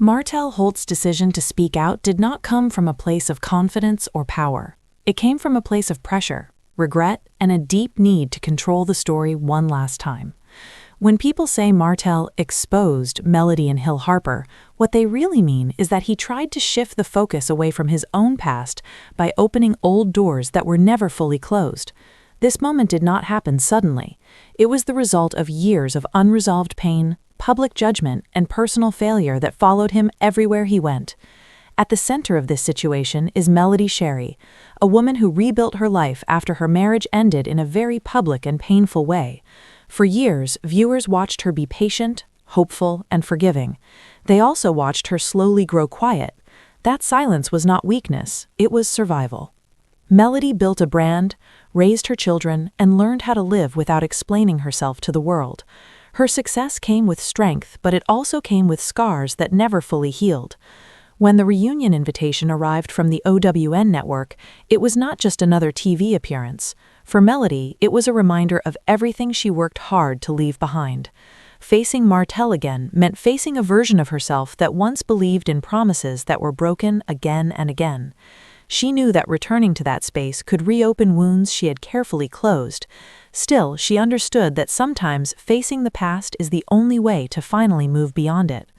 Martell Holt's decision to speak out did not come from a place of confidence or power. It came from a place of pressure, regret, and a deep need to control the story one last time. When people say Martell exposed Melody and Hill Harper, what they really mean is that he tried to shift the focus away from his own past by opening old doors that were never fully closed. This moment did not happen suddenly. It was the result of years of unresolved pain, public judgment, and personal failure that followed him everywhere he went. At the center of this situation is Melody Sherry, a woman who rebuilt her life after her marriage ended in a very public and painful way. For years, viewers watched her be patient, hopeful, and forgiving. They also watched her slowly grow quiet. That silence was not weakness, it was survival. Melody built a brand, raised her children, and learned how to live without explaining herself to the world. Her success came with strength, but it also came with scars that never fully healed. When the reunion invitation arrived from the OWN network, it was not just another TV appearance. For Melody, it was a reminder of everything she worked hard to leave behind. Facing Martell again meant facing a version of herself that once believed in promises that were broken again and again. She knew that returning to that space could reopen wounds she had carefully closed. Still, she understood that sometimes facing the past is the only way to finally move beyond it.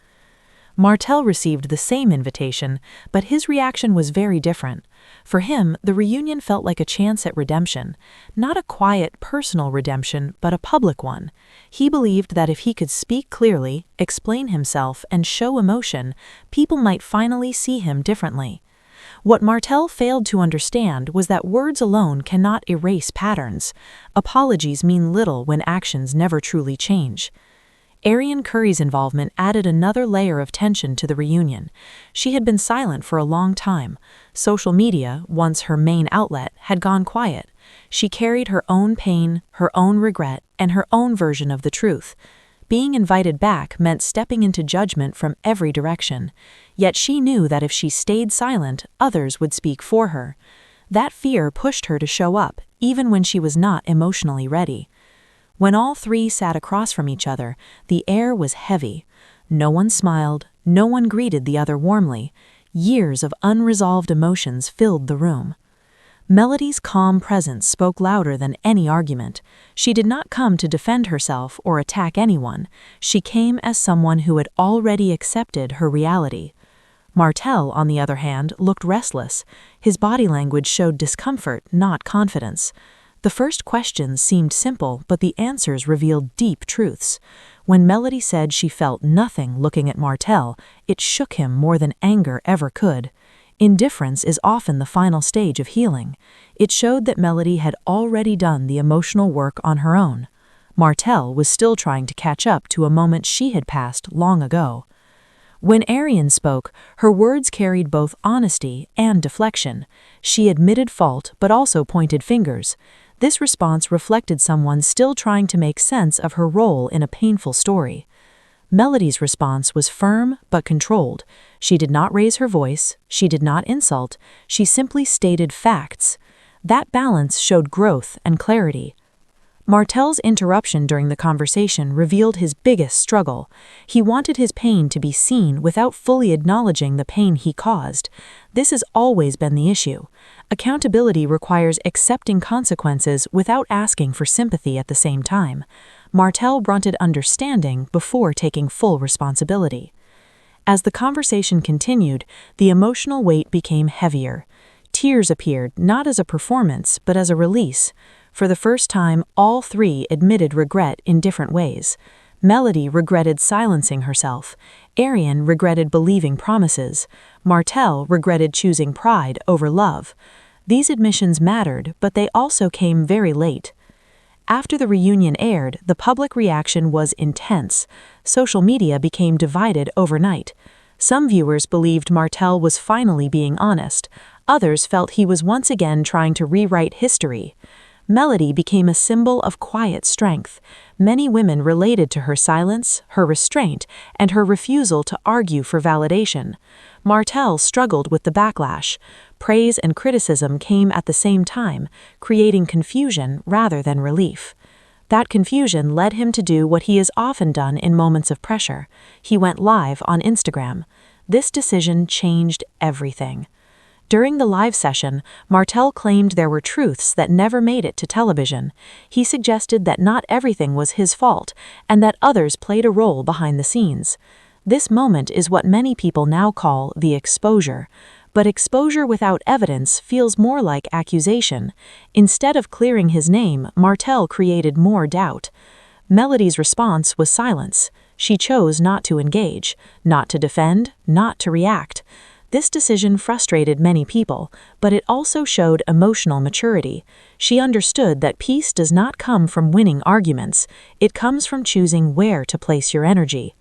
Martell received the same invitation, but his reaction was very different. For him, the reunion felt like a chance at redemption. Not a quiet, personal redemption, but a public one. He believed that if he could speak clearly, explain himself, and show emotion, people might finally see him differently. What Martell failed to understand was that words alone cannot erase patterns. Apologies mean little when actions never truly change. Arionne Curry's involvement added another layer of tension to the reunion. She had been silent for a long time. Social media, once her main outlet, had gone quiet. She carried her own pain, her own regret, and her own version of the truth. Being invited back meant stepping into judgment from every direction. Yet she knew that if she stayed silent, others would speak for her. That fear pushed her to show up, even when she was not emotionally ready. When all three sat across from each other, the air was heavy. No one smiled, no one greeted the other warmly. Years of unresolved emotions filled the room. Melody's calm presence spoke louder than any argument. She did not come to defend herself or attack anyone. She came as someone who had already accepted her reality. Martell, on the other hand, looked restless. His body language showed discomfort, not confidence. The first questions seemed simple, but the answers revealed deep truths. When Melody said she felt nothing looking at Martell, it shook him more than anger ever could. Indifference is often the final stage of healing. It showed that Melody had already done the emotional work on her own. Martell was still trying to catch up to a moment she had passed long ago. When Arionne spoke, her words carried both honesty and deflection. She admitted fault but also pointed fingers. This response reflected someone still trying to make sense of her role in a painful story. Melody's response was firm but controlled. She did not raise her voice, she did not insult, she simply stated facts. That balance showed growth and clarity. Martell's interruption during the conversation revealed his biggest struggle. He wanted his pain to be seen without fully acknowledging the pain he caused. This has always been the issue. Accountability requires accepting consequences without asking for sympathy at the same time. Martell wanted understanding before taking full responsibility. As the conversation continued, the emotional weight became heavier. Tears appeared not as a performance, but as a release. For the first time, all three admitted regret in different ways. Melody regretted silencing herself. Arionne regretted believing promises. Martell regretted choosing pride over love. These admissions mattered, but they also came very late. After the reunion aired, the public reaction was intense. Social media became divided overnight. Some viewers believed Martell was finally being honest. Others felt he was once again trying to rewrite history. Melody became a symbol of quiet strength. Many women related to her silence, her restraint, and her refusal to argue for validation. Martell struggled with the backlash. Praise and criticism came at the same time, creating confusion rather than relief. That confusion led him to do what he has often done in moments of pressure. He went live on Instagram. This decision changed everything. During the live session, Martell claimed there were truths that never made it to television. He suggested that not everything was his fault, and that others played a role behind the scenes. This moment is what many people now call the exposure. But exposure without evidence feels more like accusation. Instead of clearing his name, Martell created more doubt. Melody's response was silence. She chose not to engage, not to defend, not to react. This decision frustrated many people, but it also showed emotional maturity. She understood that peace does not come from winning arguments, it comes from choosing where to place your energy.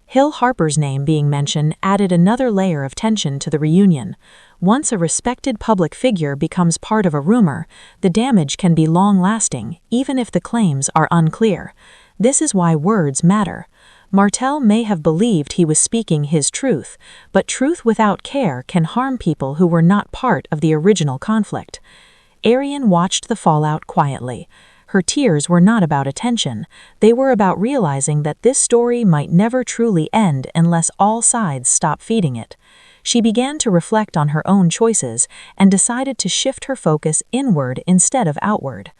Hill Harper's name being mentioned added another layer of tension to the reunion. Once a respected public figure becomes part of a rumor, the damage can be long-lasting, even if the claims are unclear. This is why words matter. Martell may have believed he was speaking his truth, but truth without care can harm people who were not part of the original conflict. Arionne watched the fallout quietly. Her tears were not about attention. They were about realizing that this story might never truly end unless all sides stop feeding it. She began to reflect on her own choices and decided to shift her focus inward instead of outward.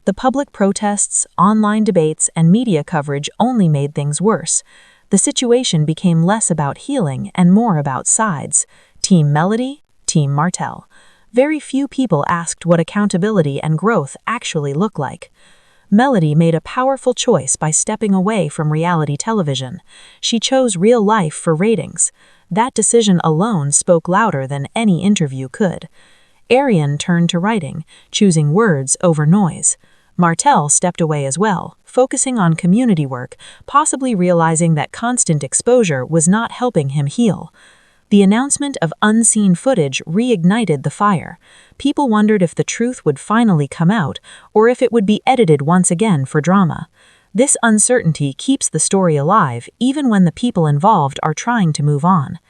The public protests, online debates, and media coverage only made things worse. The situation became less about healing and more about sides. Team Melody, Team Martell. Very few people asked what accountability and growth actually look like. Melody made a powerful choice by stepping away from reality television. She chose real life for ratings. That decision alone spoke louder than any interview could. Arionne turned to writing, choosing words over noise. Martell stepped away as well, focusing on community work, possibly realizing that constant exposure was not helping him heal. The announcement of unseen footage reignited the fire. People wondered if the truth would finally come out, or if it would be edited once again for drama. This uncertainty keeps the story alive, even when the people involved are trying to move on.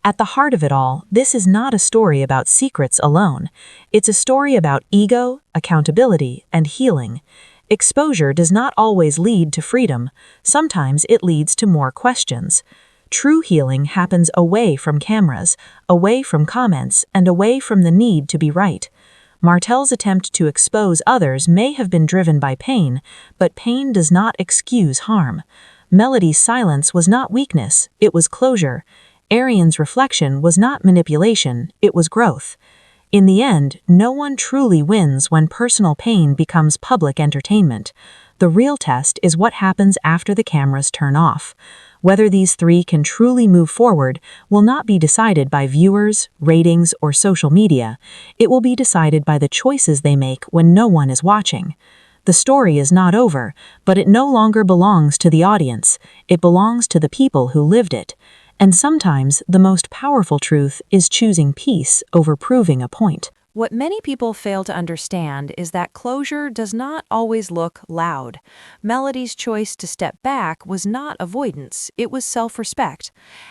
At the heart of it all, this is not a story about secrets alone. It's a story about ego, accountability, and healing. Exposure does not always lead to freedom. Sometimes it leads to more questions. True healing happens away from cameras, away from comments, and away from the need to be right. Martell's attempt to expose others may have been driven by pain, but pain does not excuse harm. Melody's silence was not weakness, it was closure. Arionne's reflection was not manipulation, it was growth. In the end, no one truly wins when personal pain becomes public entertainment. The real test is what happens after the cameras turn off. Whether these three can truly move forward will not be decided by viewers, ratings, or social media. It will be decided by the choices they make when no one is watching. The story is not over, but it no longer belongs to the audience. It belongs to the people who lived it. And sometimes the most powerful truth is choosing peace over proving a point. What many people fail to understand is that closure does not always look loud. Melody's choice to step back was not avoidance, it was self-respect.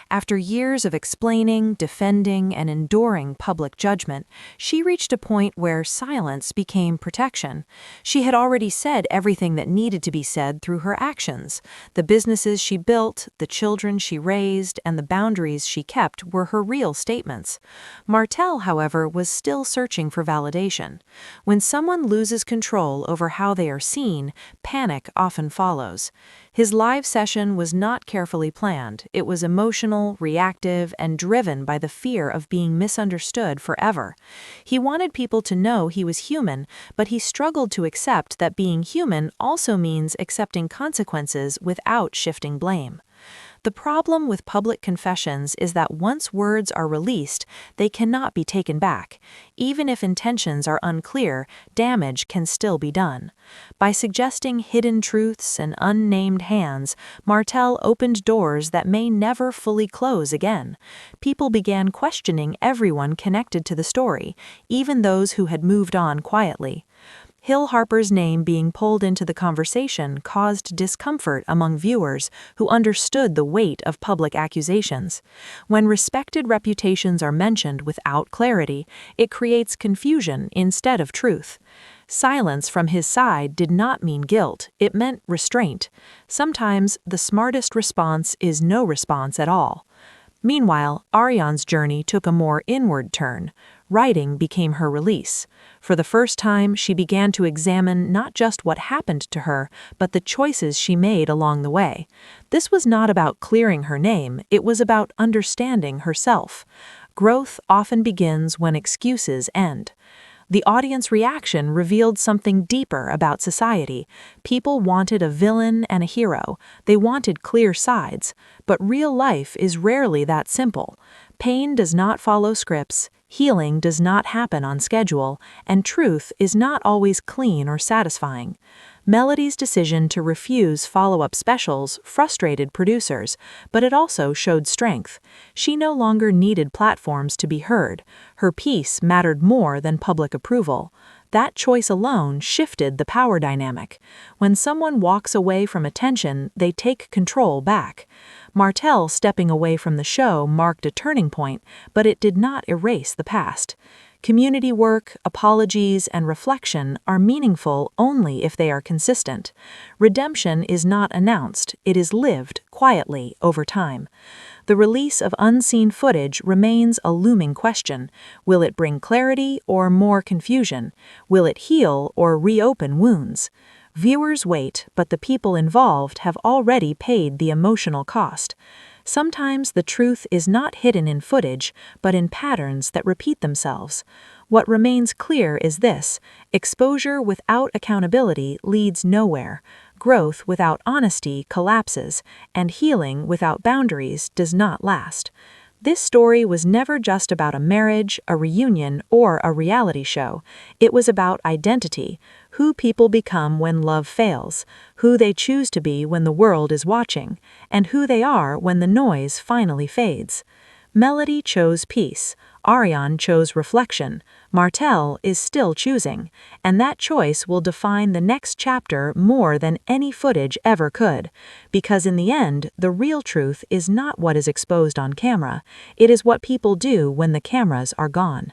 After years of explaining, defending, and enduring public judgment, she reached a point where silence became protection. She had already said everything that needed to be said through her actions. The businesses she built, the children she raised, and the boundaries she kept were her real statements. Martell, however, was still searching for validation. When someone loses control over how they are seen, panic often follows. His live session was not carefully planned. It was emotional, reactive, and driven by the fear of being misunderstood forever. He wanted people to know he was human, but he struggled to accept that being human also means accepting consequences without shifting blame. The problem with public confessions is that once words are released, they cannot be taken back. Even if intentions are unclear, damage can still be done. By suggesting hidden truths and unnamed hands, Martell opened doors that may never fully close again. People began questioning everyone connected to the story, even those who had moved on quietly. Hill Harper's name being pulled into the conversation caused discomfort among viewers who understood the weight of public accusations. When respected reputations are mentioned without clarity, it creates confusion instead of truth. Silence from his side did not mean guilt, it meant restraint. Sometimes the smartest response is no response at all. Meanwhile, Arionne's journey took a more inward turn. Writing became her release. For the first time, she began to examine not just what happened to her, but the choices she made along the way. This was not about clearing her name, it was about understanding herself. Growth often begins when excuses end. The audience reaction revealed something deeper about society. People wanted a villain and a hero. They wanted clear sides. But real life is rarely that simple. Pain does not follow scripts, healing does not happen on schedule, and truth is not always clean or satisfying. Melody's decision to refuse follow-up specials frustrated producers, but it also showed strength. She no longer needed platforms to be heard. Her piece mattered more than public approval. That choice alone shifted the power dynamic. When someone walks away from attention, they take control back. Martell stepping away from the show marked a turning point, but it did not erase the past. Community work, apologies, and reflection are meaningful only if they are consistent. Redemption is not announced, it is lived quietly over time. The release of unseen footage remains a looming question. Will it bring clarity or more confusion? Will it heal or reopen wounds? Viewers wait, but the people involved have already paid the emotional cost. Sometimes the truth is not hidden in footage, but in patterns that repeat themselves. What remains clear is this: exposure without accountability leads nowhere. Growth without honesty collapses, and healing without boundaries does not last. This story was never just about a marriage, a reunion, or a reality show. It was about identity, who people become when love fails, who they choose to be when the world is watching, and who they are when the noise finally fades. Melody chose peace, Arionne chose reflection, Martell is still choosing, and that choice will define the next chapter more than any footage ever could. Because in the end, the real truth is not what is exposed on camera, it is what people do when the cameras are gone.